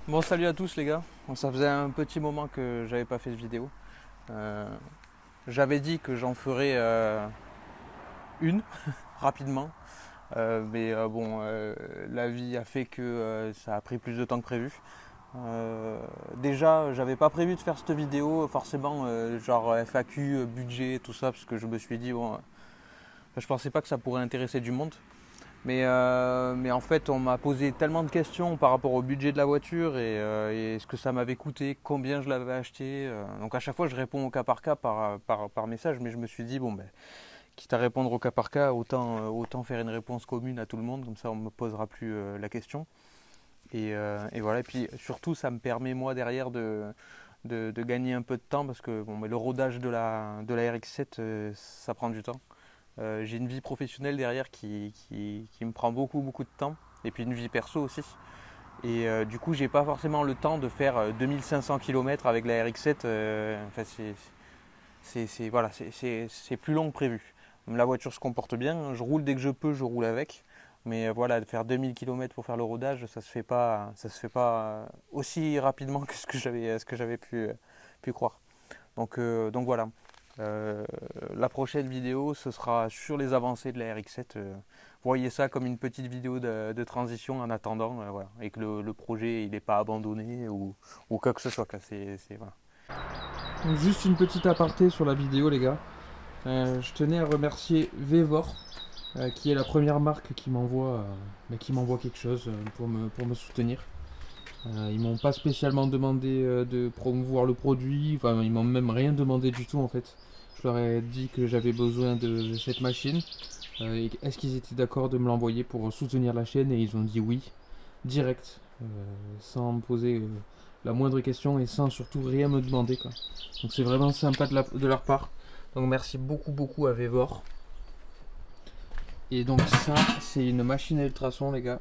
Bon, salut à tous les gars. Bon, ça faisait un petit moment que j'avais pas fait de vidéo. Euh, J'avais dit que j'en ferais une rapidement. Mais la vie a fait que ça a pris plus de temps que prévu. Déjà, j'avais pas prévu de faire cette vidéo forcément, genre FAQ, budget, tout ça, parce que je me suis dit, bon, je pensais pas que ça pourrait intéresser du monde. Mais en fait, on m'a posé tellement de questions par rapport au budget de la voiture et ce que ça m'avait coûté, combien je l'avais acheté. Donc à chaque fois, je réponds au cas par cas par message, mais je me suis dit, bon, ben, quitte à répondre au cas par cas, autant faire une réponse commune à tout le monde, comme ça on ne me posera plus la question. Et voilà, et puis surtout, ça me permet, moi, derrière, de gagner un peu de temps, parce que bon, mais le rodage de la RX-7, ça prend du temps. J'ai une vie professionnelle derrière qui me prend beaucoup de temps, et puis une vie perso aussi. Du coup, j'ai pas forcément le temps de faire 2500 km avec la RX-7. Enfin, voilà, c'est plus long que prévu. La voiture se comporte bien, je roule dès que je peux, je roule avec. Mais voilà, de faire 2000 km pour faire le rodage, ça se fait pas aussi rapidement que ce que j'avais pu croire. Donc voilà. La prochaine vidéo, ce sera sur les avancées de la RX-7. Voyez ça comme une petite vidéo de transition en attendant, voilà, et que le projet il n'est pas abandonné ou quoi que ce soit. Quoi. Voilà. Donc juste une petite aparté sur la vidéo les gars. Je tenais à remercier Vevor, qui est la première marque qui m'envoie quelque chose pour me soutenir. Ils m'ont pas spécialement demandé de promouvoir le produit, enfin ils m'ont même rien demandé du tout en fait. Je leur ai dit que j'avais besoin de cette machine. Et est-ce qu'ils étaient d'accord de me l'envoyer pour soutenir la chaîne, et ils ont dit oui, direct, sans me poser la moindre question et sans surtout rien me demander quoi. Donc c'est vraiment sympa de leur part. Donc merci beaucoup à Vevor. Et donc ça, c'est une machine à ultrasons les gars.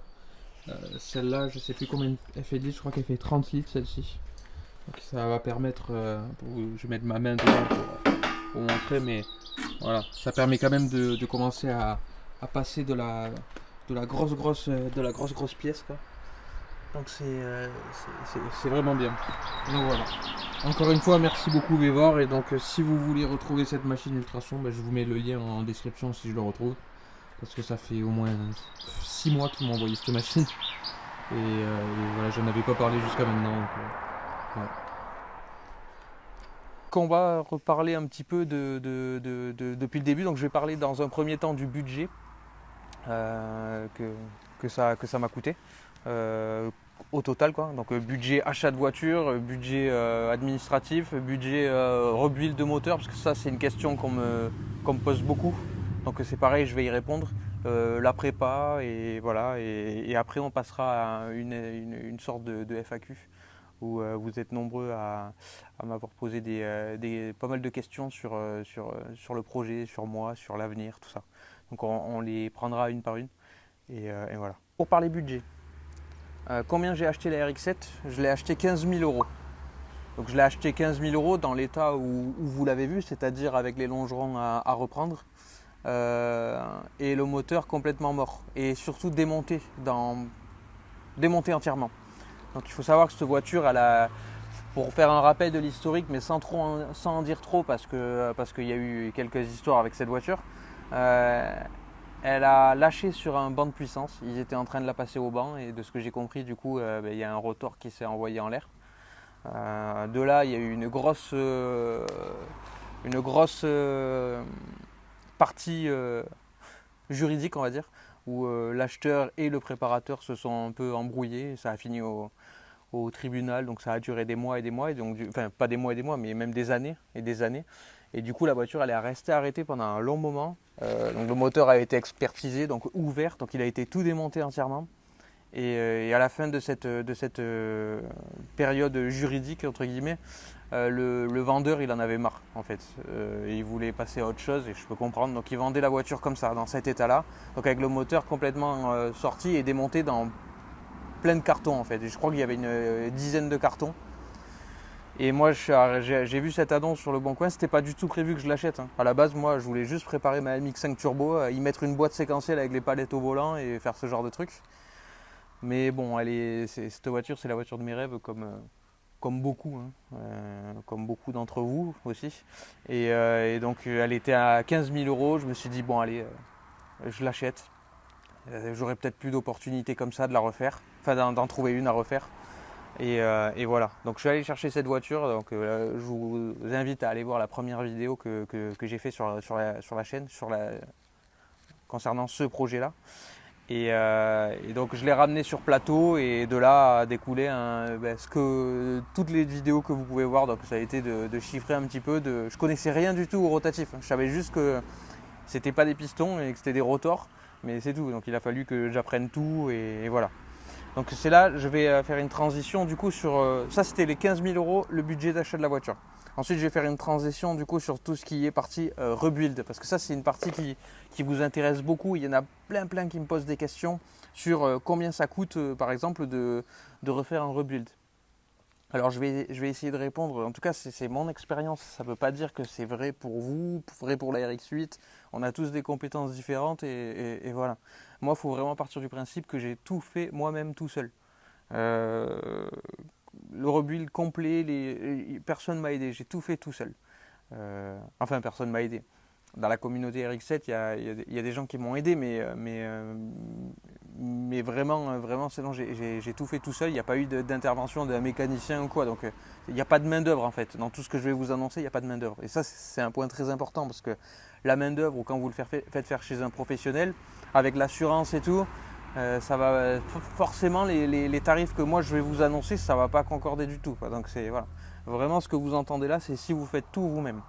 Celle-là, je sais plus combien elle fait de litres, je crois qu'elle fait 30 litres celle-ci. Donc ça va permettre, je vais mettre ma main dedans pour montrer, mais voilà, ça permet quand même de commencer à passer de la grosse pièce quoi. Donc c'est vraiment bien. Donc voilà. Encore une fois, merci beaucoup Vevor. Et donc si vous voulez retrouver cette machine ultrason, je vous mets le lien en description si je le retrouve. Parce que ça fait au moins 6 mois qu'ils m'ont envoyé cette machine. Et voilà, j'en avais pas parlé jusqu'à maintenant. Donc, voilà. On va reparler un petit peu depuis le début. Donc je vais parler dans un premier temps du budget que ça m'a coûté. Au total quoi. Donc budget achat de voiture, budget administratif, budget rebuild de moteur, parce que ça c'est une question qu'on me pose beaucoup. Donc c'est pareil, je vais y répondre. La prépa et voilà. Et après on passera à une sorte de FAQ où vous êtes nombreux à m'avoir posé pas mal de questions sur le projet, sur moi, sur l'avenir, tout ça. Donc on les prendra une par une. Et voilà. Pour parler budget, combien j'ai acheté la RX-7? Je l'ai acheté 15 000 euros. Donc je l'ai acheté 15 000 euros dans l'état où vous l'avez vu, c'est-à-dire avec les longerons à reprendre. Et le moteur complètement mort. Et surtout démonté entièrement. Donc il faut savoir que cette voiture, pour faire un rappel de l'historique, mais sans en dire trop parce qu'il y a eu quelques histoires avec cette voiture, elle a lâché sur un banc de puissance. Ils étaient en train de la passer au banc et de ce que j'ai compris, du coup, il y a un rotor qui s'est envoyé en l'air. De là, il y a eu une grosse partie juridique, on va dire, où l'acheteur et le préparateur se sont un peu embrouillés. Ça a fini au tribunal, donc ça a duré des mois et des mois, enfin pas des mois et des mois, mais même des années et des années. Et du coup, la voiture, elle est restée arrêtée pendant un long moment. Donc le moteur a été expertisé, donc ouvert, donc il a été tout démonté entièrement. Et à la fin de cette période juridique, entre guillemets, le vendeur, il en avait marre, en fait. Il voulait passer à autre chose, et je peux comprendre. Donc il vendait la voiture comme ça, dans cet état-là. Donc avec le moteur complètement sorti et démonté dans plein de cartons, en fait. Et je crois qu'il y avait une dizaine de cartons. Et moi, j'ai vu cette annonce sur le Bon Coin, c'était pas du tout prévu que je l'achète. À la base, moi, je voulais juste préparer ma MX-5 Turbo, y mettre une boîte séquentielle avec les palettes au volant et faire ce genre de truc. Mais bon, cette voiture, c'est la voiture de mes rêves, comme beaucoup, hein, comme beaucoup d'entre vous aussi. Et donc, elle était à 15 000 euros. Je me suis dit, bon, allez, je l'achète. J'aurai peut-être plus d'opportunités comme ça de la refaire, enfin d'en trouver une à refaire. Et voilà. Donc, je suis allé chercher cette voiture. Donc, je vous invite à aller voir la première vidéo que j'ai fait sur la chaîne concernant ce projet-là. Et donc je l'ai ramené sur plateau et de là a découlé toutes les vidéos que vous pouvez voir. Donc ça a été de chiffrer un petit peu. Je connaissais rien du tout au rotatif. Je savais juste que c'était pas des pistons et que c'était des rotors, mais c'est tout. Donc il a fallu que j'apprenne tout et voilà. Donc c'est là, je vais faire une transition du coup sur ça, c'était les 15 000 euros le budget d'achat de la voiture. Ensuite je vais faire une transition du coup sur tout ce qui est partie rebuild, parce que ça c'est une partie qui vous intéresse beaucoup. Il y en a plein qui me posent des questions sur combien ça coûte par exemple de refaire un rebuild. Alors je vais essayer de répondre, en tout cas c'est mon expérience, ça ne veut pas dire que c'est vrai pour vous, vrai pour la RX8, on a tous des compétences différentes et voilà. Moi il faut vraiment partir du principe que j'ai tout fait moi-même tout seul. Euh, le rebuild complet, personne ne m'a aidé, j'ai tout fait tout seul. Enfin personne ne m'a aidé. Dans la communauté RX7, il y a des gens qui m'ont aidé, mais vraiment, sinon j'ai tout fait tout seul. Il n'y a pas eu d'intervention d'un mécanicien ou quoi. Donc il n'y a pas de main-d'œuvre en fait. Dans tout ce que je vais vous annoncer, il n'y a pas de main-d'œuvre. Et ça, c'est un point très important parce que la main-d'œuvre, quand vous le faites faire chez un professionnel, avec l'assurance et tout, ça va forcément les tarifs que moi je vais vous annoncer, ça ne va pas concorder du tout, quoi. Donc c'est voilà. Vraiment ce que vous entendez là, c'est si vous faites tout vous-même.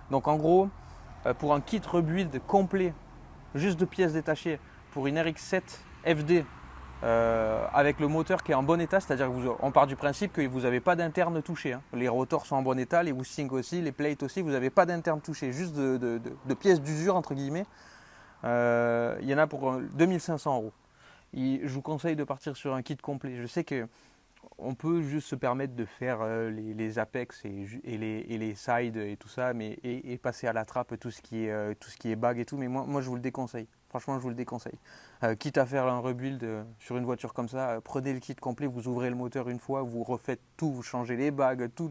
Donc en gros, pour un kit rebuild complet, juste de pièces détachées, pour une RX7 FD avec le moteur qui est en bon état, c'est-à-dire qu'on part du principe que vous n'avez pas d'interne touché. Hein. Les rotors sont en bon état, les housings aussi, les plates aussi, vous n'avez pas d'interne touché, juste de pièces d'usure entre guillemets. Il y en a pour 2500 euros. Je vous conseille de partir sur un kit complet. Je sais que on peut juste se permettre de faire les apex et les sides et tout ça, et passer à la trappe tout ce qui est bag et tout, mais moi je vous le déconseille. Franchement, je vous le déconseille. Quitte à faire un rebuild sur une voiture comme ça, prenez le kit complet, vous ouvrez le moteur une fois, vous refaites tout, vous changez les bags, tout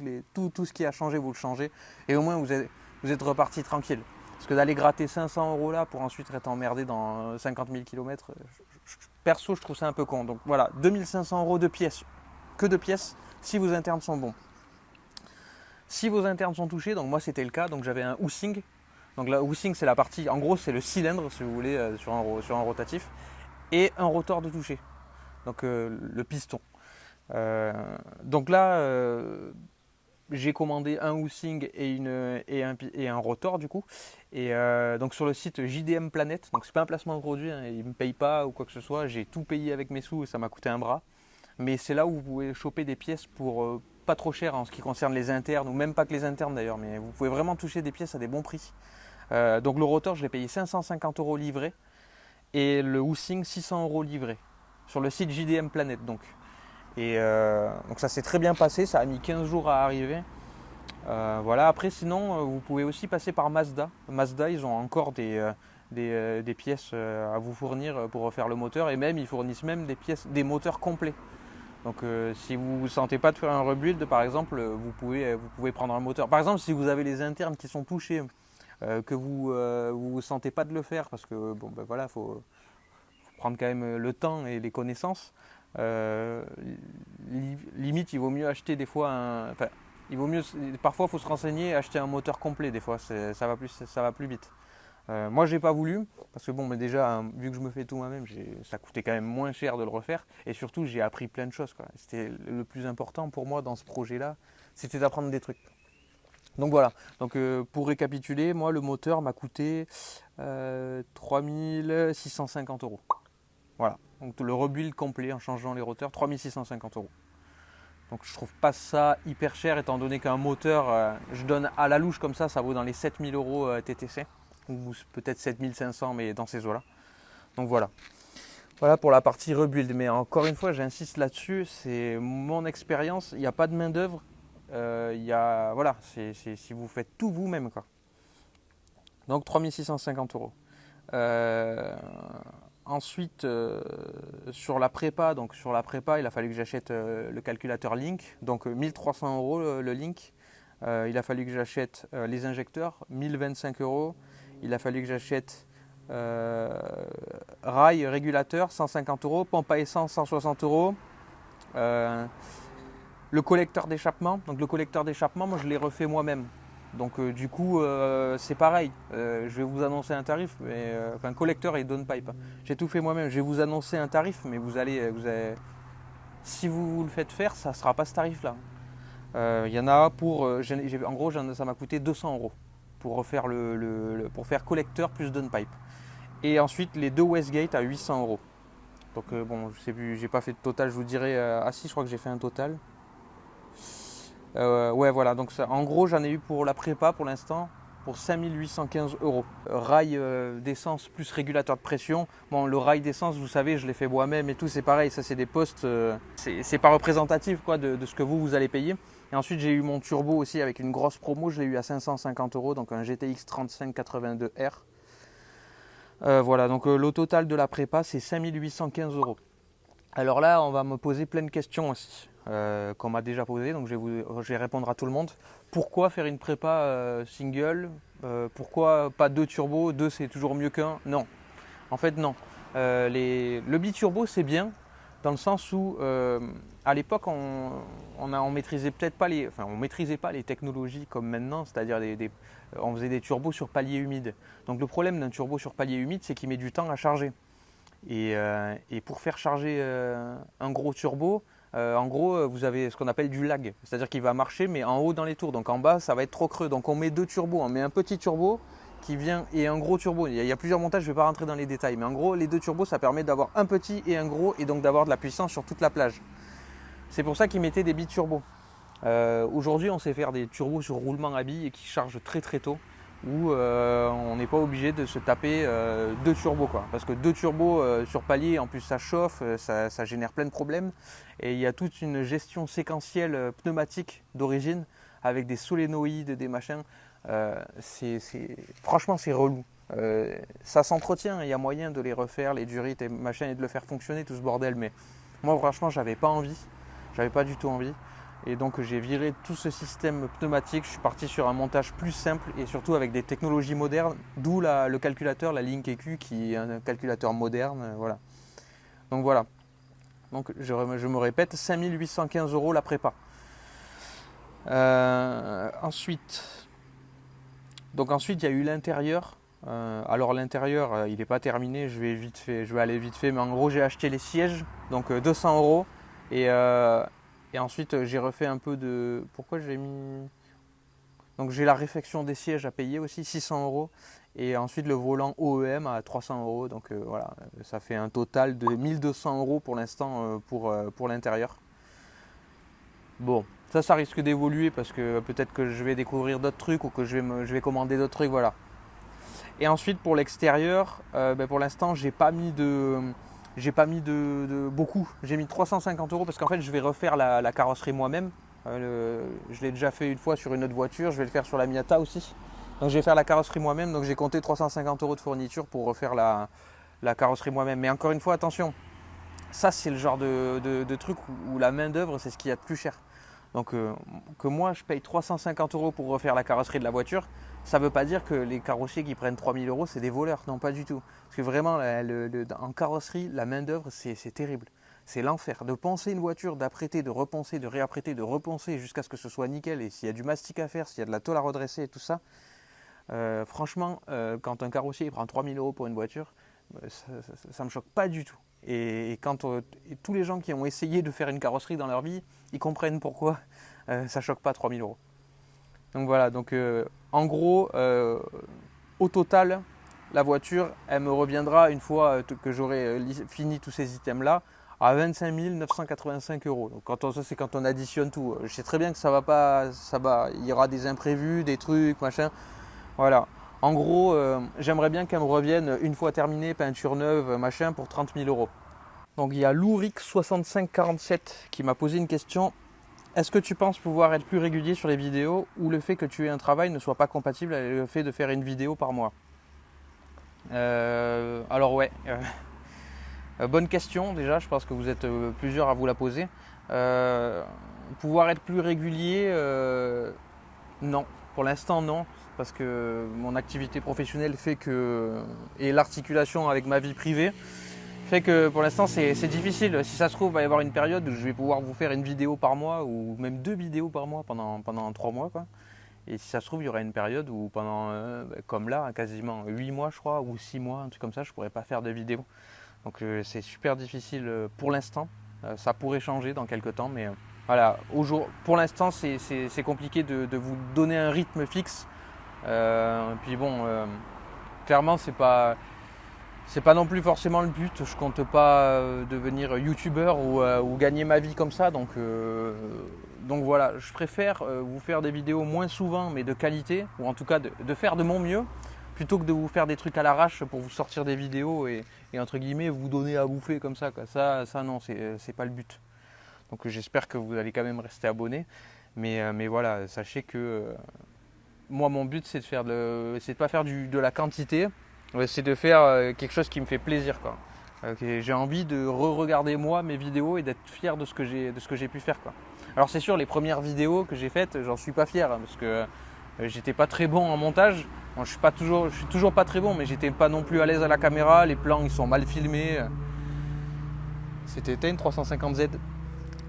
ce qui a changé, vous le changez, et au moins vous êtes reparti tranquille. Parce que d'aller gratter 500 euros là pour ensuite être emmerdé dans 50 000 km, perso, je trouve ça un peu con. Donc voilà, 2500 euros de pièces, que de pièces, si vos internes sont bons. Si vos internes sont touchés, donc moi c'était le cas, donc j'avais un housing. Donc la housing c'est la partie, en gros c'est le cylindre si vous voulez sur un rotatif, et un rotor de toucher, donc le piston. Donc là j'ai commandé un housing et un rotor du coup. Et donc sur le site JDM Planet, donc c'est pas un placement de produit, hein, ils ne me payent pas ou quoi que ce soit, j'ai tout payé avec mes sous et ça m'a coûté un bras. Mais c'est là où vous pouvez choper des pièces pour pas trop cher en ce qui concerne les internes, ou même pas que les internes d'ailleurs, mais vous pouvez vraiment toucher des pièces à des bons prix. Donc le rotor, je l'ai payé 550 euros livré et le housing 600 euros livré sur le site JDM Planet donc. Et donc ça s'est très bien passé, ça a mis 15 jours à arriver. Voilà, après sinon vous pouvez aussi passer par Mazda. Mazda, ils ont encore des pièces à vous fournir pour refaire le moteur, et même ils fournissent même des moteurs complets. Donc si vous ne sentez pas de faire un rebuild par exemple, vous pouvez prendre un moteur. Par exemple, si vous avez les internes qui sont touchés, que vous ne sentez pas de le faire parce que bon ben voilà, faut prendre quand même le temps et les connaissances. Limite, il vaut mieux acheter des fois enfin, parfois il faut se renseigner et acheter un moteur complet des fois, ça va plus vite. Moi j'ai pas voulu parce que bon, mais déjà vu que je me fais tout moi-même, ça coûtait quand même moins cher de le refaire, et surtout j'ai appris plein de choses, quoi. C'était le plus important pour moi dans ce projet-là, c'était d'apprendre des trucs. Donc voilà, donc pour récapituler, moi le moteur m'a coûté 3650 euros. Voilà, donc le rebuild complet en changeant les roteurs, 3650 euros. Donc je trouve pas ça hyper cher étant donné qu'un moteur, je donne à la louche comme ça vaut dans les 7000 euros TTC, ou peut-être 7500, mais dans ces eaux-là. Donc voilà. Voilà pour la partie rebuild. Mais encore une fois, j'insiste là-dessus, c'est mon expérience, il n'y a pas de main d'œuvre. Voilà, si vous faites tout vous-même, quoi. Donc 3650 euros. Ensuite, sur la prépa, il a fallu que j'achète le calculateur Link, donc 1300 euros le Link. Il a fallu que j'achète les injecteurs, 1025 euros. Il a fallu que j'achète rail régulateur, 150 euros. Pompe à essence, 160 euros. Le collecteur d'échappement. Donc le collecteur d'échappement, moi je l'ai refait moi-même. Donc du coup, c'est pareil. Je vais vous annoncer un tarif, mais enfin collecteur et downpipe. J'ai tout fait moi-même. Je vais vous annoncer un tarif, mais vous allez, si vous le faites faire, ça ne sera pas ce tarif-là. Il y en a pour, en gros, ça m'a coûté 200 euros pour refaire pour faire collecteur plus downpipe. Et ensuite les deux Westgate à 800 euros. Donc bon, je sais plus, j'ai pas fait de total. Je vous dirai. Ah si, je crois que j'ai fait un total. Ouais, voilà. Donc ça, en gros, j'en ai eu pour la prépa pour l'instant pour 5815 euros. Rail d'essence plus régulateur de pression. Bon, le rail d'essence, vous savez, je l'ai fait moi-même et tout. C'est pareil. Ça, c'est des postes. C'est pas représentatif quoi de ce que vous allez payer. Et ensuite, j'ai eu mon turbo aussi avec une grosse promo. Je l'ai eu à 550 euros. Donc un GTX 3582R. Voilà. Donc le total de la prépa, c'est 5815 euros. Alors là, on va me poser plein de questions aussi. Qu'on m'a déjà posé, donc je vais répondre à tout le monde. Pourquoi faire une prépa single pourquoi pas deux turbos? Deux c'est toujours mieux qu'un? Non, en fait non. Le biturbo c'est bien dans le sens où à l'époque on maîtrisait peut-être pas on maîtrisait pas les technologies comme maintenant, c'est-à-dire on faisait des turbos sur palier humide. Donc le problème d'un turbo sur palier humide, c'est qu'il met du temps à charger. Et pour faire charger un gros turbo, en gros, vous avez ce qu'on appelle du lag, c'est-à-dire qu'il va marcher mais en haut dans les tours, donc en bas ça va être trop creux. Donc on met deux turbos, on met un petit turbo qui vient et un gros turbo. Il y a plusieurs montages, je ne vais pas rentrer dans les détails, mais en gros les deux turbos ça permet d'avoir un petit et un gros et donc d'avoir de la puissance sur toute la plage. C'est pour ça qu'ils mettaient des biturbos. Aujourd'hui on sait faire des turbos sur roulement à billes et qui chargent très très tôt, où on n'est pas obligé de se taper deux turbos quoi. Parce que deux turbos sur palier, en plus ça chauffe, ça génère plein de problèmes. Et il y a toute une gestion séquentielle pneumatique d'origine avec des solénoïdes, des machins. Franchement c'est relou. Ça s'entretient, il y a moyen de les refaire, les durites et machins, et de le faire fonctionner tout ce bordel. Mais moi franchement j'avais pas envie, j'avais pas du tout envie. Et donc j'ai viré tout ce système pneumatique, je suis parti sur un montage plus simple et surtout avec des technologies modernes, d'où le calculateur, la Link EQ qui est un calculateur moderne, voilà. Donc voilà, donc je me répète, 5815 euros la prépa. Ensuite, il y a eu l'intérieur. Alors l'intérieur, il n'est pas terminé, je vais aller vite fait, mais en gros j'ai acheté les sièges, donc 200 euros. Et ensuite, j'ai refait un peu de... Pourquoi j'ai mis... Donc j'ai la réfection des sièges à payer aussi, 600 euros. Et ensuite le volant OEM à 300 euros. Donc voilà, ça fait un total de 1200 euros pour l'instant pour l'intérieur. Bon, ça risque d'évoluer parce que peut-être que je vais découvrir d'autres trucs ou que je vais commander d'autres trucs, voilà. Et ensuite pour l'extérieur, pour l'instant j'ai pas mis de beaucoup, j'ai mis 350 euros parce qu'en fait je vais refaire la carrosserie moi-même. Je l'ai déjà fait une fois sur une autre voiture, je vais le faire sur la Miata aussi. Donc je vais faire la carrosserie moi-même, donc j'ai compté 350 euros de fourniture pour refaire la carrosserie moi-même. Mais encore une fois, attention, ça c'est le genre de truc où la main d'œuvre c'est ce qu'il y a de plus cher. Donc que moi je paye 350 euros pour refaire la carrosserie de la voiture, ça ne veut pas dire que les carrossiers qui prennent 3000 euros c'est des voleurs, non pas du tout. Parce que vraiment en carrosserie, la main d'œuvre c'est terrible. C'est l'enfer de poncer une voiture, d'apprêter, de reponcer, de réapprêter, de reponcer jusqu'à ce que ce soit nickel. Et s'il y a du mastic à faire, s'il y a de la tôle à redresser et tout ça, franchement, quand un carrossier il prend 3000 euros pour une voiture, ça ne me choque pas du tout. Et quand tous les gens qui ont essayé de faire une carrosserie dans leur vie, ils comprennent pourquoi ça ne choque pas 3000 euros. Donc voilà, donc en gros, au total, la voiture, elle me reviendra une fois que j'aurai fini tous ces items-là à 25 985 euros. Donc ça c'est quand on additionne tout. Je sais très bien que il y aura des imprévus, des trucs, machin. Voilà. En gros, j'aimerais bien qu'elle me revienne une fois terminée, peinture neuve, machin, pour 30 000 euros. Donc il y a Louric6547 qui m'a posé une question. Est-ce que tu penses pouvoir être plus régulier sur les vidéos ou le fait que tu aies un travail ne soit pas compatible avec le fait de faire une vidéo par mois? Alors ouais, Bonne question déjà, je pense que vous êtes plusieurs à vous la poser. Pouvoir être plus régulier, non. Pour l'instant, non. Parce que mon activité professionnelle fait que. Et l'articulation avec ma vie privée fait que pour l'instant c'est difficile. Si ça se trouve, il va y avoir une période où je vais pouvoir vous faire une vidéo par mois ou même 2 vidéos par mois pendant 3 mois, quoi. Et si ça se trouve, il y aura une période où pendant, comme là, quasiment 8 mois je crois, ou 6 mois, un truc comme ça, je ne pourrais pas faire de vidéo. Donc c'est super difficile pour l'instant. Ça pourrait changer dans quelques temps, mais voilà, pour l'instant c'est compliqué de vous donner un rythme fixe. Puis bon, clairement c'est pas non plus forcément le but. Je compte pas devenir youtubeur ou gagner ma vie comme ça. Donc voilà, je préfère vous faire des vidéos moins souvent mais de qualité, ou en tout cas de faire de mon mieux, plutôt que de vous faire des trucs à l'arrache pour vous sortir des vidéos et entre guillemets vous donner à bouffer comme ça, quoi. Ça non, c'est pas le but. Donc j'espère que vous allez quand même rester abonné. Mais voilà, sachez que moi mon but c'est de pas faire de la quantité, c'est de faire quelque chose qui me fait plaisir, quoi. J'ai envie de re-regarder moi mes vidéos et d'être fier de ce que j'ai pu faire, quoi. Alors c'est sûr, les premières vidéos que j'ai faites, j'en suis pas fier, hein, parce que j'étais pas très bon en montage. Bon, je suis toujours pas très bon, mais j'étais pas non plus à l'aise à la caméra. Les plans ils sont mal filmés. C'était une 350Z.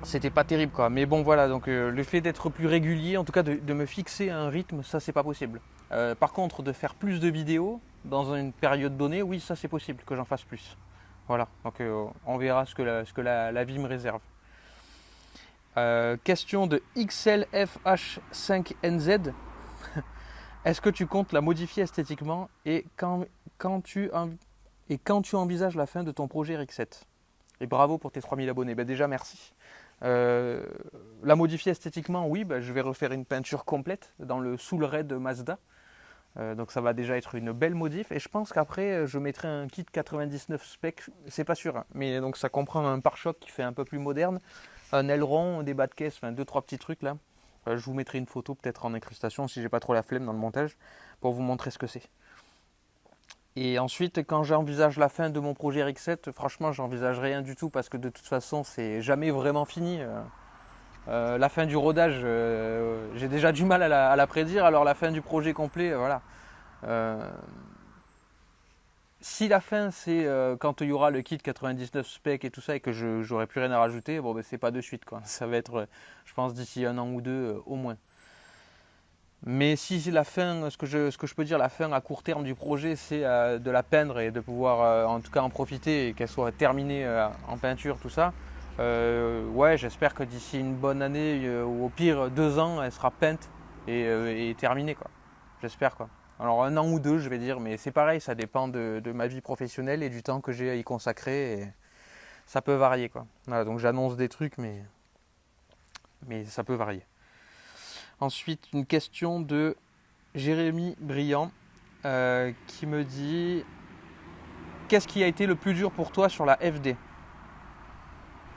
C'était pas terrible, quoi. Mais bon voilà, donc le fait d'être plus régulier, en tout cas de me fixer un rythme, ça c'est pas possible. Par contre, de faire plus de vidéos dans une période donnée, oui, ça c'est possible que j'en fasse plus. Voilà, donc on verra ce que la vie me réserve. Question de XLFH5NZ. Est-ce que tu comptes la modifier esthétiquement et quand tu envisages la fin de ton projet RX7? Et bravo pour tes 3000 abonnés. Ben déjà, merci. La modifier esthétiquement, oui, ben je vais refaire une peinture complète dans le Soul Red Mazda. Donc ça va déjà être une belle modif. Et je pense qu'après, je mettrai un kit 99 spec. C'est pas sûr, hein, mais donc ça comprend un pare-choc qui fait un peu plus moderne, un aileron, des bas de caisse, enfin 2-3 petits trucs là. Je vous mettrai une photo peut-être en incrustation si j'ai pas trop la flemme dans le montage pour vous montrer ce que c'est. Et ensuite, quand j'envisage la fin de mon projet RX7, franchement, j'envisage rien du tout parce que de toute façon, c'est jamais vraiment fini. La fin du rodage, j'ai déjà du mal à la prédire. Alors la fin du projet complet, voilà. Si la fin c'est quand il y aura le kit 99 spec et tout ça et que j'aurai plus rien à rajouter, bon ben c'est pas de suite, quoi. Ça va être, je pense, d'ici 1 an ou 2 au moins. Mais si la fin, ce que je peux dire, la fin à court terme du projet, c'est de la peindre et de pouvoir en tout cas en profiter et qu'elle soit terminée en peinture, tout ça. Ouais, j'espère que d'ici une bonne année ou au pire 2 ans, elle sera peinte et terminée, quoi. J'espère, quoi. Alors 1 an ou 2, je vais dire, mais c'est pareil, ça dépend de ma vie professionnelle et du temps que j'ai à y consacrer. Et ça peut varier, quoi. Voilà, donc j'annonce des trucs, mais ça peut varier. Ensuite, une question de Jérémy Briand qui me dit: qu'est-ce qui a été le plus dur pour toi sur la FD?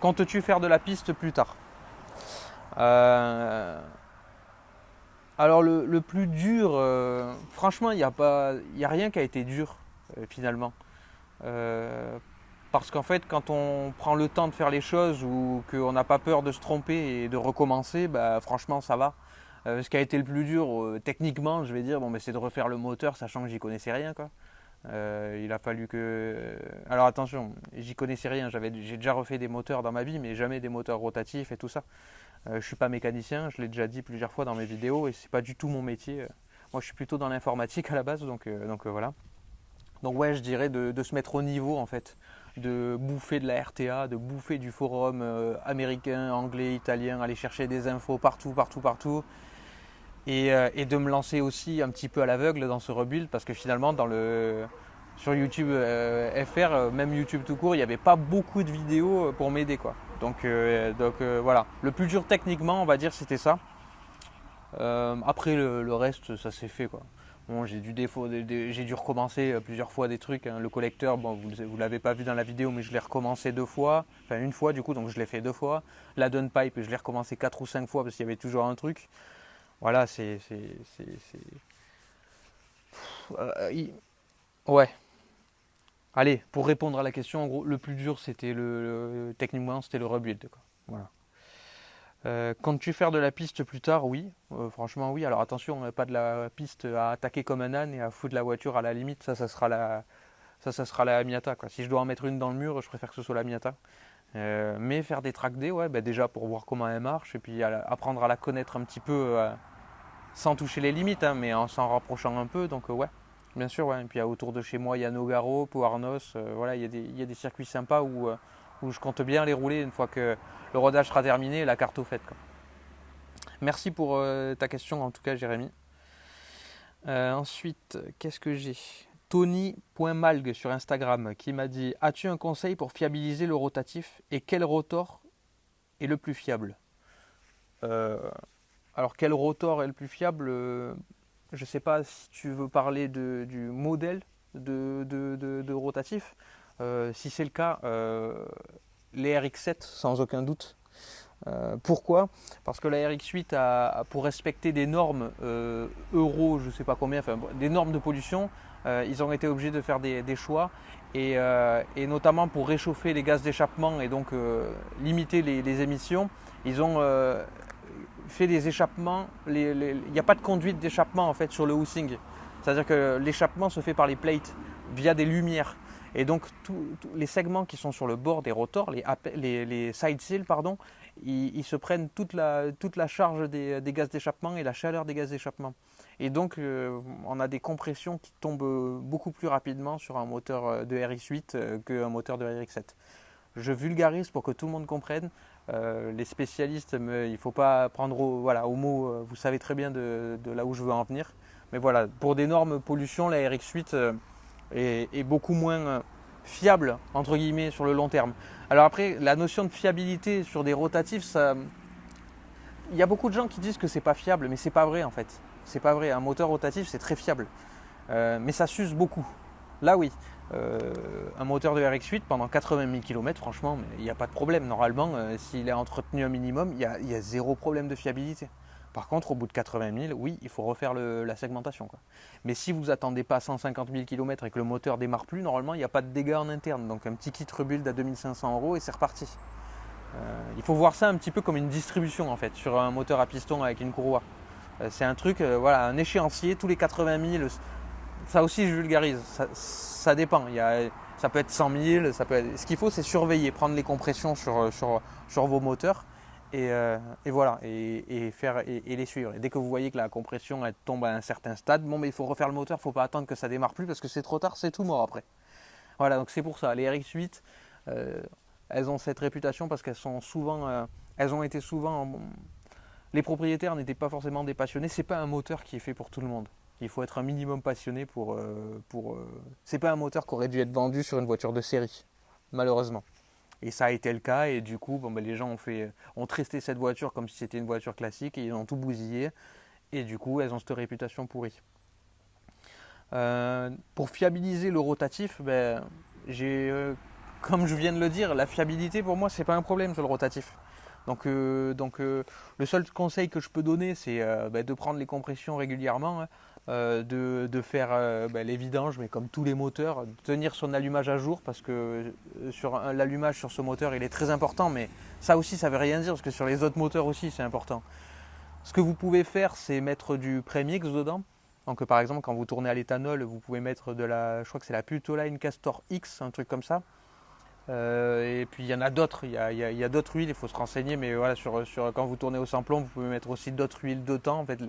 Comptes-tu faire de la piste plus tard? Alors le plus dur, franchement, il n'y a rien qui a été dur finalement. Parce qu'en fait, quand on prend le temps de faire les choses ou qu'on n'a pas peur de se tromper et de recommencer, bah, franchement, ça va. Ce qui a été le plus dur, techniquement, je vais dire, bon, mais c'est de refaire le moteur, sachant que j'y connaissais rien, quoi. Il a fallu que. Alors attention, j'y connaissais rien. J'ai déjà refait des moteurs dans ma vie, mais jamais des moteurs rotatifs et tout ça. Je suis pas mécanicien, je l'ai déjà dit plusieurs fois dans mes vidéos, et c'est pas du tout mon métier. Moi, je suis plutôt dans l'informatique à la base, donc voilà. Donc ouais, je dirais de se mettre au niveau en fait, de bouffer de la RTA, de bouffer du forum américain, anglais, italien, aller chercher des infos partout, et de me lancer aussi un petit peu à l'aveugle dans ce rebuild, parce que finalement sur YouTube FR, même YouTube tout court, il n'y avait pas beaucoup de vidéos pour m'aider, quoi. Donc voilà, le plus dur techniquement, on va dire, c'était ça. Après le reste, ça s'est fait, quoi. Bon, j'ai dû recommencer plusieurs fois des trucs, hein. Le collecteur, bon, vous ne l'avez pas vu dans la vidéo, mais je l'ai recommencé 2 fois, enfin une fois du coup, donc je l'ai fait 2 fois. La downpipe, je l'ai recommencé 4 ou 5 fois parce qu'il y avait toujours un truc. Voilà, ouais. Allez, pour répondre à la question, en gros, le plus dur, c'était techniquement, c'était le rebuild, quoi. Voilà. Comptes-tu faire de la piste plus tard? Oui, franchement oui. Alors attention, pas de la piste à attaquer comme un âne et à foutre la voiture à la limite. Ça sera la Miata, quoi. Si je dois en mettre une dans le mur, je préfère que ce soit la Miata. Mais faire des track day, ouais, déjà pour voir comment elle marche et puis apprendre à la connaître un petit peu sans toucher les limites, hein, mais en s'en rapprochant un peu. Donc ouais, bien sûr. Ouais. Et puis autour de chez moi, il y a Nogaro, Pouarnos. Voilà, il y a des circuits sympas où je compte bien les rouler une fois que le rodage sera terminé et la carte au fait, quoi. Merci pour ta question en tout cas, Jérémy. Ensuite, qu'est-ce que j'ai? Tony.malg sur Instagram qui m'a dit: as-tu un conseil pour fiabiliser le rotatif et quel rotor est le plus fiable? Alors quel rotor est le plus fiable? Je ne sais pas si tu veux parler du modèle de rotatif. Si c'est le cas, les RX7 sans aucun doute. Pourquoi? Parce que la RX8 pour respecter des normes euro, je ne sais pas combien, enfin, des normes de pollution, ils ont été obligés de faire des choix et notamment pour réchauffer les gaz d'échappement et donc limiter les émissions, ils ont fait des échappements. Il n'y a pas de conduite d'échappement en fait sur le housing, c'est-à-dire que l'échappement se fait par les plates via des lumières. Et donc tous les segments qui sont sur le bord des rotors, les side seals, pardon, ils se prennent toute la charge des gaz d'échappement et la chaleur des gaz d'échappement. Et donc on a des compressions qui tombent beaucoup plus rapidement sur un moteur de RX8 qu'un moteur de RX7. Je vulgarise pour que tout le monde comprenne. Les spécialistes, il ne faut pas prendre au mot, vous savez très bien de là où je veux en venir. Mais voilà, pour d'énormes pollutions, la RX8 est beaucoup moins fiable entre guillemets sur le long terme. Alors après, la notion de fiabilité sur des rotatifs, il y a beaucoup de gens qui disent que c'est pas fiable, mais c'est pas vrai en fait. C'est pas vrai. Un moteur rotatif c'est très fiable, mais ça s'use beaucoup. Là oui, un moteur de RX8 pendant 80 000 km, franchement, il n'y a pas de problème. Normalement, s'il est entretenu un minimum, il y a zéro problème de fiabilité. Par contre, au bout de 80 000, oui, il faut refaire la segmentation, quoi. Mais si vous attendez pas 150 000 km et que le moteur démarre plus, normalement, il n'y a pas de dégâts en interne. Donc un petit kit rebuild à 2500 € et c'est reparti. Il faut voir ça un petit peu comme une distribution, en fait, sur un moteur à piston avec une courroie. C'est un truc, voilà, un échéancier, tous les 80 000, ça aussi je vulgarise, ça dépend. Ça peut être 100 000, ce qu'il faut c'est surveiller, prendre les compressions sur vos moteurs. Et voilà, et les suivre. Et dès que vous voyez que la compression elle tombe à un certain stade, mais il faut refaire le moteur, il ne faut pas attendre que ça démarre plus parce que c'est trop tard, c'est tout mort après. Voilà, donc c'est pour ça. Les RX8, elles ont cette réputation parce qu'elles sont souvent, les propriétaires n'étaient pas forcément des passionnés. C'est pas un moteur qui est fait pour tout le monde. Il faut être un minimum passionné c'est pas un moteur qui aurait dû être vendu sur une voiture de série, malheureusement. Et ça a été le cas et du coup les gens ont testé cette voiture comme si c'était une voiture classique et ils ont tout bousillé et du coup elles ont cette réputation pourrie. Pour fiabiliser le rotatif, comme je viens de le dire, la fiabilité pour moi c'est pas un problème sur le rotatif. Donc le seul conseil que je peux donner c'est de prendre les compressions régulièrement, hein, de faire les vidanges, mais comme tous les moteurs, de tenir son allumage à jour parce que l'allumage sur ce moteur il est très important, mais ça aussi ça veut rien dire parce que sur les autres moteurs aussi c'est important. Ce que vous pouvez faire c'est mettre du prémix dedans. Donc par exemple quand vous tournez à l'éthanol vous pouvez mettre je crois que c'est la Putoline Castor X, un truc comme ça. Et puis il y en a d'autres, il y a d'autres huiles, il faut se renseigner, mais voilà, quand vous tournez au sans-plomb, vous pouvez mettre aussi d'autres huiles de temps. En fait,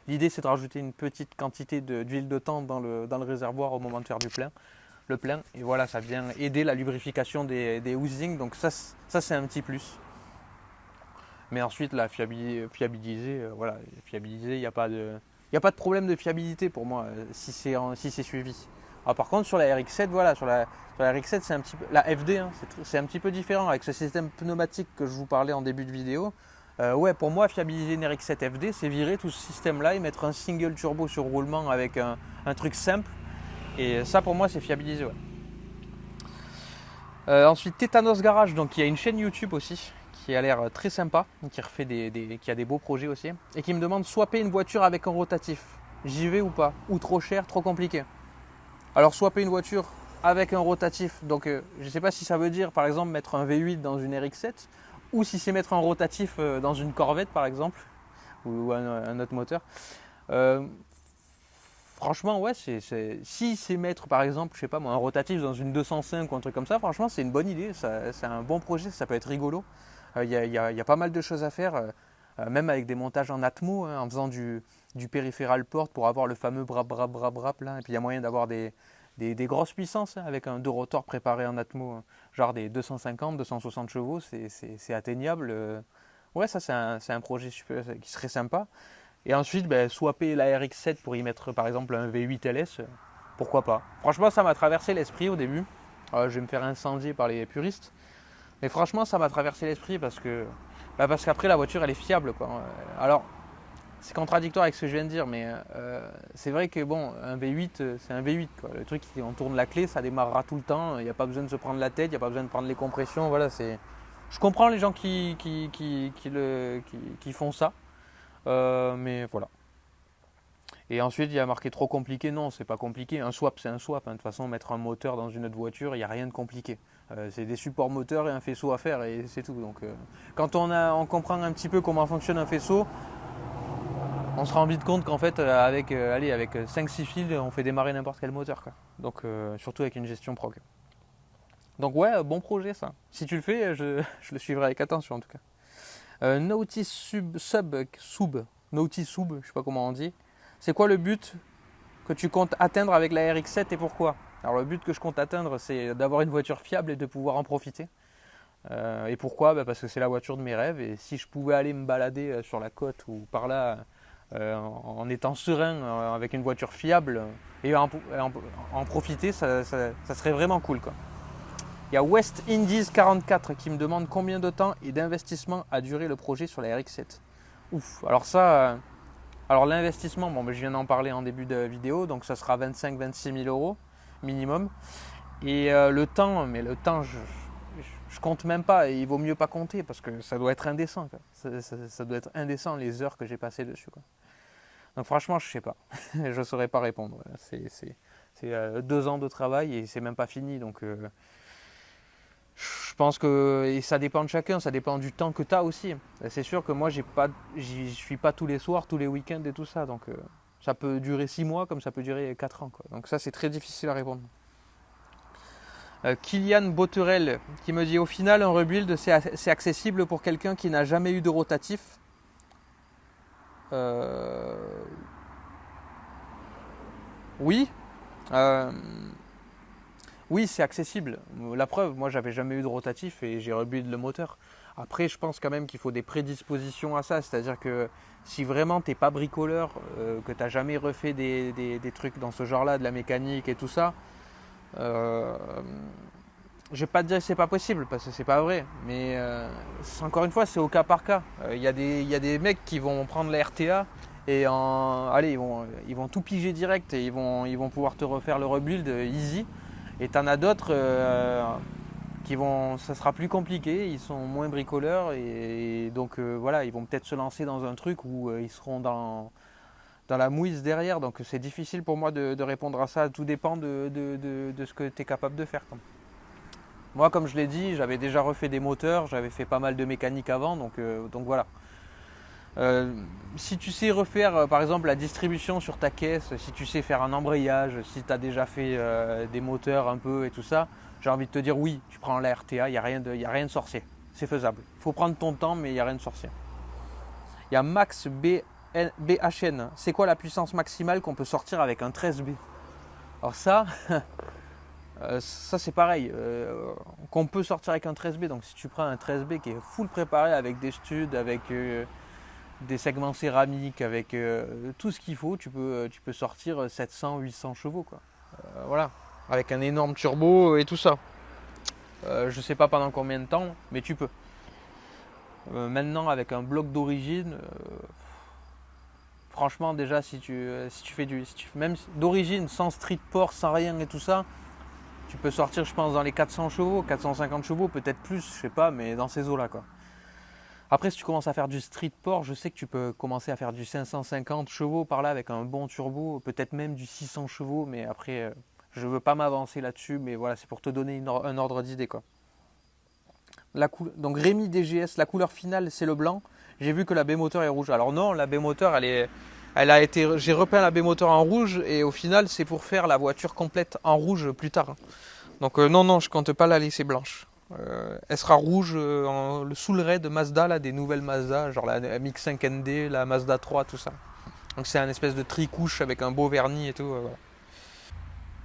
l'idée c'est de rajouter une petite quantité d'huile de temps dans le réservoir au moment de faire le plein, et voilà, ça vient aider la lubrification des housings, donc ça c'est un petit plus. Mais ensuite, la fiabiliser, il n'y a pas de problème de fiabilité pour moi si c'est suivi. Alors par contre sur la RX7, voilà, sur la RX7 c'est un petit peu, la FD, hein, c'est un petit peu différent avec ce système pneumatique que je vous parlais en début de vidéo. Pour moi fiabiliser une RX7 FD c'est virer tout ce système là et mettre un single turbo sur roulement avec un truc simple, et ça pour moi c'est fiabiliser, ouais. Ensuite Tétanos Garage, donc il y a une chaîne YouTube aussi qui a l'air très sympa, qui a des beaux projets aussi, et qui me demande swapper une voiture avec un rotatif. J'y vais ou pas? Ou trop cher, trop compliqué? Alors swapper une voiture, avec un rotatif. Donc je ne sais pas si ça veut dire par exemple mettre un V8 dans une RX-7 ou si c'est mettre un rotatif dans une Corvette par exemple ou un autre moteur. Euh, Franchement, ouais, si c'est mettre par exemple, je sais pas moi, un rotatif dans une 205 ou un truc comme ça, franchement, c'est une bonne idée. C'est un bon projet, ça peut être rigolo. Il y a pas mal de choses à faire, même avec des montages en Atmo, hein, en faisant du periphéral port pour avoir le fameux brap là. Et puis il y a moyen d'avoir des grosses puissances hein, avec un deux rotors préparé en Atmo, hein, genre des 250, 260 chevaux, c'est atteignable. Ouais, ça c'est un projet super, qui serait sympa. Et ensuite, swapper la RX-7 pour y mettre par exemple un V8 LS, pourquoi pas. Franchement, ça m'a traversé l'esprit au début. Je vais me faire incendier par les puristes. Mais franchement, ça m'a traversé l'esprit parce qu'après la voiture elle est fiable quoi. Alors, c'est contradictoire avec ce que je viens de dire, mais c'est vrai que bon, un V8, c'est un V8 quoi. Le truc, on tourne la clé, ça démarrera tout le temps. Il n'y a pas besoin de se prendre la tête, il n'y a pas besoin de prendre les compressions. Voilà, c'est. Je comprends les gens qui font ça. Mais voilà. Et ensuite, il y a marqué trop compliqué. Non, c'est pas compliqué. Un swap, c'est un swap. Hein. De toute façon, mettre un moteur dans une autre voiture, il n'y a rien de compliqué. C'est des supports moteurs et un faisceau à faire et c'est tout. Donc, quand on comprend un petit peu comment fonctionne un faisceau, on se rend vite compte qu'en fait, avec 5-6 fils, on fait démarrer n'importe quel moteur. Quoi. Donc, surtout avec une gestion prog. Donc, ouais, bon projet ça. Si tu le fais, je le suivrai avec attention en tout cas. Naughty Naughty Sub, je sais pas comment on dit. C'est quoi le but que tu comptes atteindre avec la RX-7 et pourquoi? Alors le but que je compte atteindre, c'est d'avoir une voiture fiable et de pouvoir en profiter. Et pourquoi? Parce que c'est la voiture de mes rêves et si je pouvais aller me balader sur la côte ou par là en étant serein avec une voiture fiable et en profiter, ça serait vraiment cool quoi. Il y a West Indies 44 qui me demande combien de temps et d'investissement a duré le projet sur la RX-7. Ouf, alors ça, alors l'investissement, bon, je viens d'en parler en début de vidéo, donc ça sera 25-26 000 euros minimum. Et le temps, je compte même pas, et il vaut mieux pas compter parce que ça doit être indécent. Quoi. Ça doit être indécent les heures que j'ai passées dessus. Quoi. Donc franchement, je sais pas, je saurais pas répondre. C'est 2 ans de travail et c'est même pas fini, donc... Je pense que et ça dépend de chacun, ça dépend du temps que tu as aussi. C'est sûr que moi, j'y suis pas tous les soirs, tous les week-ends et tout ça. Donc ça peut durer 6 mois comme ça peut durer 4 ans. Quoi. Donc ça, c'est très difficile à répondre. Kylian Boterel qui me dit au final, un rebuild, c'est accessible pour quelqu'un qui n'a jamais eu de rotatif. Oui. Oui, c'est accessible. La preuve, moi, j'avais jamais eu de rotatif et j'ai rebuild le moteur. Après, je pense quand même qu'il faut des prédispositions à ça. C'est-à-dire que si vraiment tu n'es pas bricoleur, que tu n'as jamais refait des trucs dans ce genre-là, de la mécanique et tout ça, je vais pas te dire que c'est pas possible parce que c'est pas vrai. Mais encore une fois, c'est au cas par cas. Il y a des mecs qui vont prendre la RTA et ils vont tout piger direct et ils vont pouvoir te refaire le rebuild easy. Et t'en as d'autres ça sera plus compliqué, ils sont moins bricoleurs et donc voilà, ils vont peut-être se lancer dans un truc où ils seront dans la mouise derrière. Donc c'est difficile pour moi de répondre à ça, tout dépend de ce que tu es capable de faire. Moi, comme je l'ai dit, j'avais déjà refait des moteurs, j'avais fait pas mal de mécanique avant, donc voilà. Si tu sais refaire par exemple la distribution sur ta caisse, si tu sais faire un embrayage, si tu as déjà fait des moteurs un peu et tout ça, j'ai envie de te dire oui, tu prends la RTA, il n'y a rien de sorcier. C'est faisable. Il faut prendre ton temps, mais il n'y a rien de sorcier. Il y a Max BHN. C'est quoi la puissance maximale qu'on peut sortir avec un 13B? Alors ça, ça c'est pareil. Qu'on peut sortir avec un 13B. Donc si tu prends un 13B qui est full préparé avec des studs, avec... des segments céramiques avec tout ce qu'il faut, tu peux sortir 700-800 chevaux quoi. Voilà, avec un énorme turbo et tout ça. Je sais pas pendant combien de temps, mais tu peux. Maintenant avec un bloc d'origine, franchement déjà si tu fais même d'origine sans street port, sans rien et tout ça, tu peux sortir je pense dans les 400 chevaux, 450 chevaux, peut-être plus, je sais pas, mais dans ces eaux là quoi. Après, si tu commences à faire du street port, je sais que tu peux commencer à faire du 550 chevaux par là avec un bon turbo, peut-être même du 600 chevaux, mais après, Je ne veux pas m'avancer là-dessus, mais voilà, c'est pour te donner un ordre d'idée, quoi. Donc Rémi DGS, la couleur finale, c'est le blanc. J'ai vu que la baie moteur est rouge. Alors non, la baie moteur, j'ai repeint la baie moteur en rouge et au final, c'est pour faire la voiture complète en rouge plus tard. Donc non, je compte pas la laisser blanche. Elle sera rouge sous le raid de Mazda, là, des nouvelles Mazda, genre la MX-5 ND, la Mazda 3, tout ça. Donc c'est un espèce de tri-couche avec un beau vernis et tout. Voilà.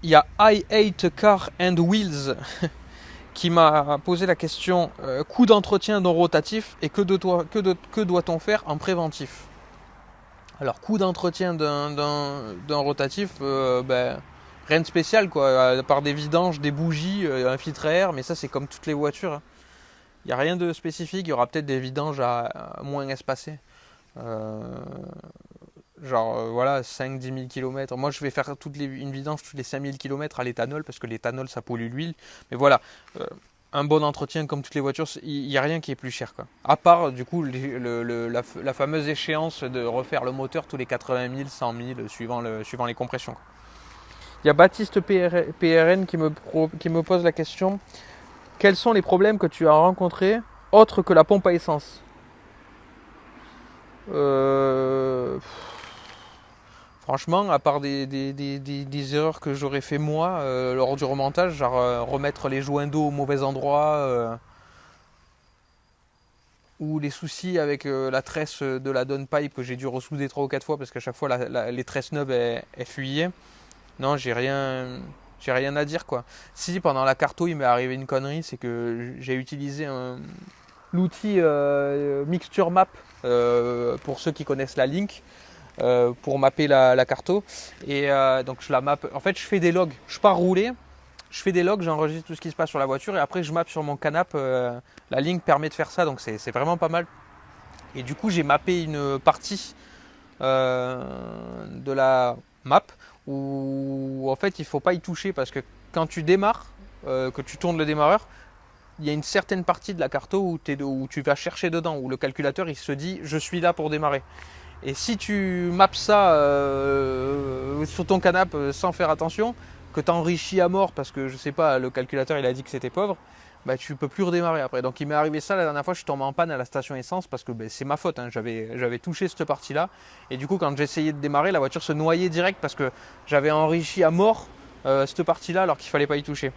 Il y a I Hate Car and Wheels qui m'a posé la question coût d'entretien d'un rotatif et que doit-on faire en préventif? Alors coût d'entretien d'un rotatif, rien de spécial quoi, à part des vidanges, des bougies, un filtre à air, mais ça c'est comme toutes les voitures. Il n'y a rien de spécifique, il y aura peut-être des vidanges à moins espacées. Voilà, 5-10 000 km. Moi je vais faire une vidange toutes les 5 000 km à l'éthanol parce que l'éthanol ça pollue l'huile. Mais voilà, un bon entretien comme toutes les voitures, il n'y a rien qui est plus cher, quoi. À part du coup la fameuse échéance de refaire le moteur tous les 80 000, 100 000 suivant les compressions, quoi. Il y a Baptiste PRN qui me pose la question quels sont les problèmes que tu as rencontrés autres que la pompe à essence? Franchement, à part des erreurs que j'aurais fait moi lors du remontage, genre remettre les joints d'eau au mauvais endroit, ou les soucis avec la tresse de la downpipe que j'ai dû ressouder 3 ou 4 fois parce qu'à chaque fois les tresses neuves elles fuyaient. Non, j'ai rien à dire, quoi. Si pendant la carto il m'est arrivé une connerie, c'est que j'ai utilisé l'outil Mixture Map pour ceux qui connaissent la Link. Pour mapper la carto et donc je la map. En fait, je fais des logs. Je pars rouler, je fais des logs, j'enregistre tout ce qui se passe sur la voiture et après je map sur mon canap. La ligne permet de faire ça, donc c'est vraiment pas mal. Et du coup, j'ai mappé une partie de la map où en fait il faut pas y toucher parce que quand tu démarres, que tu tournes le démarreur, il y a une certaine partie de la carto où tu vas chercher dedans, où le calculateur il se dit je suis là pour démarrer. Et si tu maps ça sur ton canapé sans faire attention, que tu enrichis à mort parce que je sais pas, le calculateur il a dit que c'était pauvre, bah tu peux plus redémarrer après. Donc il m'est arrivé ça la dernière fois, je suis tombé en panne à la station essence parce que c'est ma faute, hein, j'avais touché cette partie-là. Et du coup quand j'essayais de démarrer, la voiture se noyait direct parce que j'avais enrichi à mort cette partie-là alors qu'il fallait pas y toucher.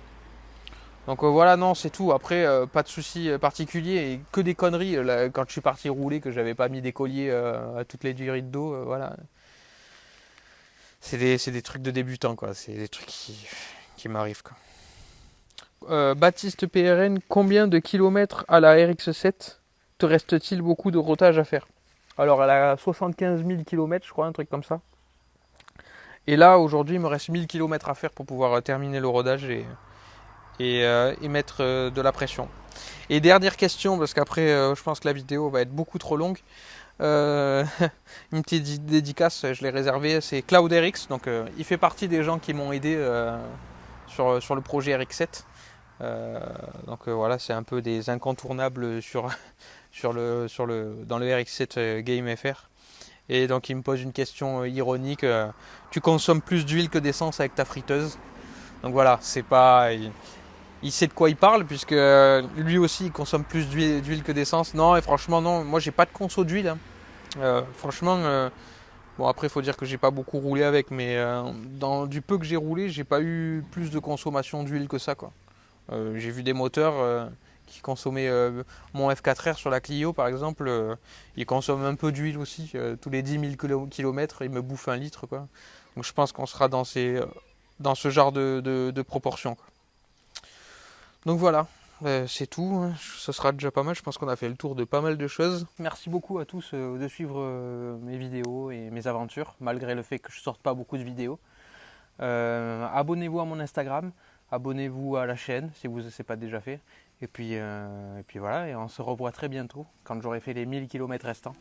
Donc voilà, non, c'est tout. Après, pas de soucis particuliers et que des conneries. Là, quand je suis parti rouler, que j'avais pas mis des colliers à toutes les durées d'eau, voilà. C'est des trucs de débutants, quoi. C'est des trucs qui m'arrivent, quoi. Baptiste PRN, combien de kilomètres à la RX7 te reste-t-il beaucoup de rotage à faire? Alors, elle a 75 000 km, je crois, un truc comme ça. Et là, aujourd'hui, il me reste 1000 km à faire pour pouvoir terminer le rodage et mettre de la pression. Et dernière question, parce qu'après je pense que la vidéo va être beaucoup trop longue. Une petite dédicace, je l'ai réservée, c'est CloudRX. Donc il fait partie des gens qui m'ont aidé sur le projet RX7. Donc voilà, c'est un peu des incontournables dans le RX7 Game FR. Et donc il me pose une question ironique, tu consommes plus d'huile que d'essence avec ta friteuse? Donc voilà, c'est pas... Il sait de quoi il parle puisque lui aussi il consomme plus d'huile que d'essence. Non, et franchement non, moi j'ai pas de conso d'huile, hein. Franchement, bon après il faut dire que j'ai pas beaucoup roulé avec, mais dans du peu que j'ai roulé, j'ai pas eu plus de consommation d'huile que ça, quoi. J'ai vu des moteurs qui consommaient mon F4R sur la Clio par exemple, il consomme un peu d'huile aussi, tous les 10 000 km il me bouffe 1 litre, quoi. Donc je pense qu'on sera dans ce genre de proportions, quoi. Donc voilà, c'est tout, hein. Ce sera déjà pas mal, je pense qu'on a fait le tour de pas mal de choses. Merci beaucoup à tous de suivre mes vidéos et mes aventures, malgré le fait que je sorte pas beaucoup de vidéos. Abonnez-vous à mon Instagram, abonnez-vous à la chaîne si vous ne l'avez pas déjà fait. Et puis voilà, et on se revoit très bientôt quand j'aurai fait les 1000 km restants.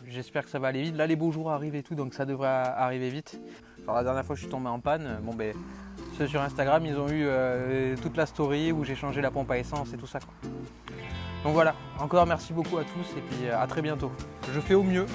J'espère que ça va aller vite. Là les beaux jours arrivent et tout, donc ça devrait arriver vite. Alors la dernière fois je suis tombé en panne, ceux sur Instagram ils ont eu toute la story où j'ai changé la pompe à essence et tout ça, quoi. Donc voilà, encore merci beaucoup à tous et puis à très bientôt. Je fais au mieux.